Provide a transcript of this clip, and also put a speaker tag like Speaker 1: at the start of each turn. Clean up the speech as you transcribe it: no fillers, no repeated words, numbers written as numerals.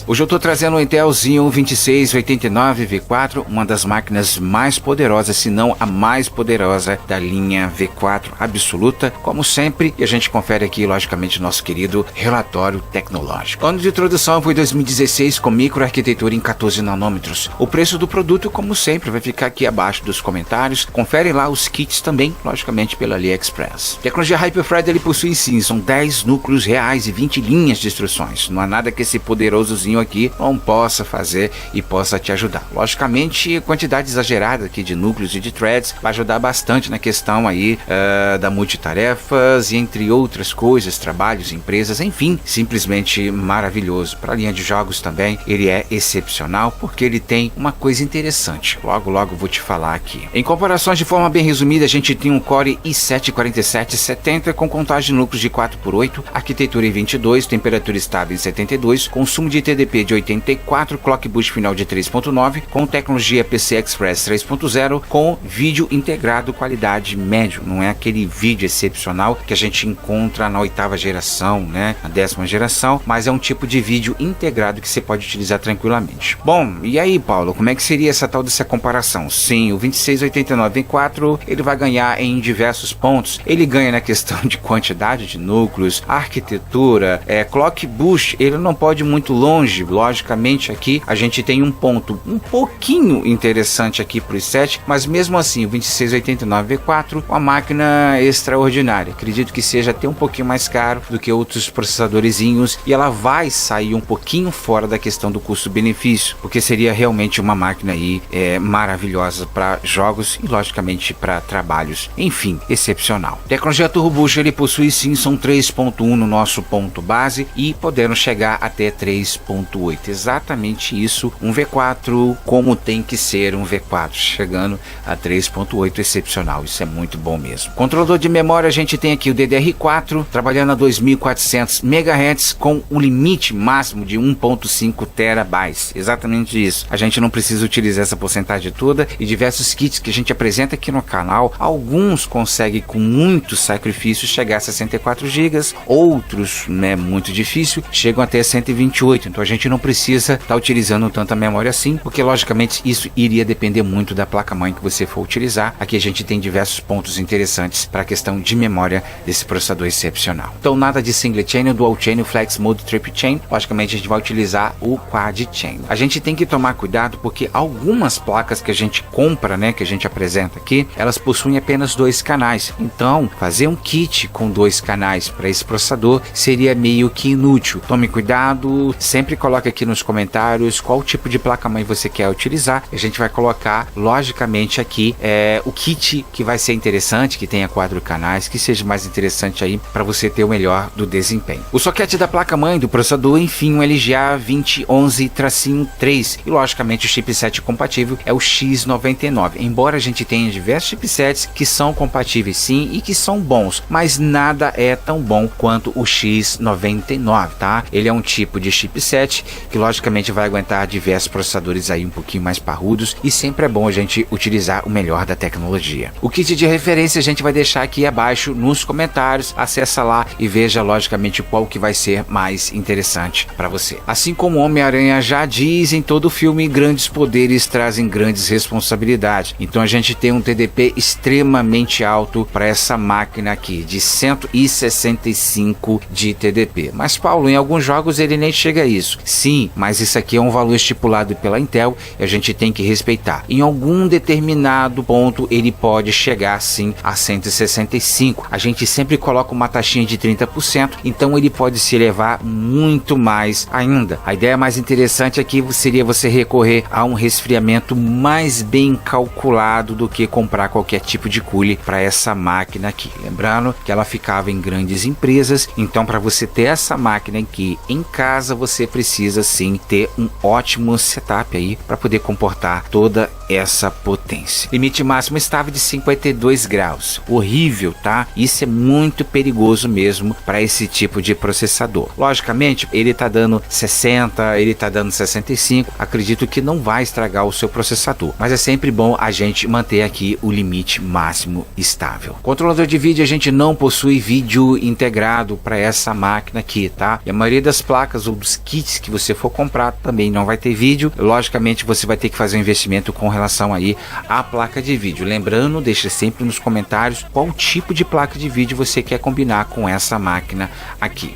Speaker 1: Hoje eu estou trazendo o Intel Xeon 2689 V4, uma das máquinas mais poderosas, se não a mais poderosa da linha V4 absoluta, como sempre, e a gente confere aqui, logicamente, nosso querido relatório tecnológico. Ano de introdução foi 2016 com microarquitetura em 14 nanômetros. O preço do produto, como sempre, vai ficar aqui abaixo dos comentários. Confere lá os kits também, logicamente, pela AliExpress. Tecnologia Hyper-Thread, ele possui sim, são 10 núcleos reais e 20 linhas de instruções. Não há nada que esse poderosozinho aqui não possa fazer e possa te ajudar. Logicamente, quantidade exagerada aqui de núcleos e de threads vai ajudar bastante na questão aí da multitarefas e entre outras coisas, trabalhos, empresas, enfim, simplesmente maravilhoso. Para a linha de jogos também, ele é excepcional porque ele tem uma coisa interessante. Logo vou te falar aqui. Em comparações de forma bem resumida, a gente tem um Core i7-4770 com contagem de núcleos de 4x8, arquitetura em 22, temperatura estável em 72, consumo de TDP de 84, clock boost final de 3.9, com tecnologia PCI Express 3.0, com vídeo integrado qualidade médio. Não é aquele vídeo excepcional que a gente encontra na 8ª geração, né, na 10ª geração, mas é um tipo de vídeo integrado que você pode utilizar tranquilamente. Bom, e aí, Paulo, como é que seria essa tal dessa comparação? Sim, o 2689 V4, ele vai ganhar em diversos pontos. Ele ganha na questão de quantidade de núcleos, arquitetura, clock boost, ele não pode ir muito longe. Logicamente aqui a gente tem um ponto um pouquinho interessante aqui para o i7, mas mesmo assim o 2689 V4, uma máquina extraordinária. Acredito que seja até um pouquinho mais caro do que outros processadorzinhos e ela vai sair um pouquinho fora da questão do custo-benefício, porque seria realmente uma máquina aí maravilhosa para jogos e logicamente para trabalhos, enfim, excepcional. Tecnologia Turbo Boost, ele possui sim, são 3.1 no nosso ponto base e podendo chegar até 3.8, exatamente isso, um V4 como tem que ser um V4, chegando a 3.8, excepcional, isso é muito bom mesmo. Controlador de memória, a gente tem aqui o DDR4, trabalhando a 2400 MHz com um limite máximo de 1.5 TB, exatamente isso. A gente não precisa utilizar essa porcentagem toda e diversos kits que a gente apresenta aqui no canal, alguns conseguem com muito sacrifício chegar a 64 GB, outros, né, muito difícil, chegam até 128, então a gente não precisa estar utilizando tanta memória assim, porque logicamente isso iria depender muito da placa-mãe que você for utilizar. Aqui a gente tem diversos pontos interessantes para a questão de memória desse processador excepcional. Então nada de single chain, dual chain, flex mode, triple chain, logicamente a gente vai utilizar o quad chain. A gente tem que tomar cuidado porque algumas placas que a gente compra, né, que a gente apresenta aqui, elas possuem apenas 2 canais, então fazer um kit com 2 canais para esse processador seria meio que inútil. Tome cuidado, sempre coloque aqui nos comentários qual tipo de placa-mãe você quer utilizar. A gente vai colocar logicamente aqui o kit que vai ser interessante, que tenha 4 canais, que seja mais interessante aí para você ter o melhor do desempenho. O soquete da placa-mãe do processador, enfim, um LGA 2011-3 e logicamente o chipset compatível é o X99, embora a gente tenha diversos chipsets que são compatíveis sim e que são bons, mas nada é tão bom quanto o X99, tá? Ele é um tipo de chipset que logicamente vai aguentar diversos processadores aí um pouquinho mais parrudos e sempre é bom a gente utilizar o melhor da tecnologia. O kit de referência a gente vai deixar aqui abaixo nos comentários, acessa lá e veja logicamente qual que vai ser mais interessante para você. Assim como o Homem-Aranha já diz em todo o filme, grandes poderes trazem grandes responsabilidades. Então a gente tem um TDP extremamente alto para essa máquina aqui, de 165 de TDP. Mas Paulo, em alguns jogos ele nem chega a isso. Sim, mas isso aqui é um valor estipulado pela Intel e a gente tem que respeitar. Em algum determinado ponto ele pode chegar sim a 165. A gente sempre coloca uma taxinha de 30%, então ele pode se elevar muito mais ainda. A ideia mais interessante aqui seria você recorrer a um resfriamento mais bem calculado do que comprar qualquer tipo de cooler para essa máquina aqui. Lembrando que ela ficava em grandes empresas, então para você ter essa máquina aqui em casa você precisa sim ter um ótimo setup aí para poder comportar toda essa potência. Limite máximo estável de 52 graus. Horrível, tá? Isso é muito perigoso mesmo para esse tipo de processador. Logicamente, ele tá dando 60, ele tá dando 65. Acredito que não vai estragar o seu processador, mas é sempre bom a gente manter aqui o limite máximo estável. Controlador de vídeo, a gente não possui vídeo integrado para essa máquina aqui, tá? E a maioria das placas ou dos kits vez que você for comprar também não vai ter vídeo. Logicamente você vai ter que fazer um investimento com relação aí à placa de vídeo. Lembrando, deixa sempre nos comentários qual tipo de placa de vídeo você quer combinar com essa máquina aqui.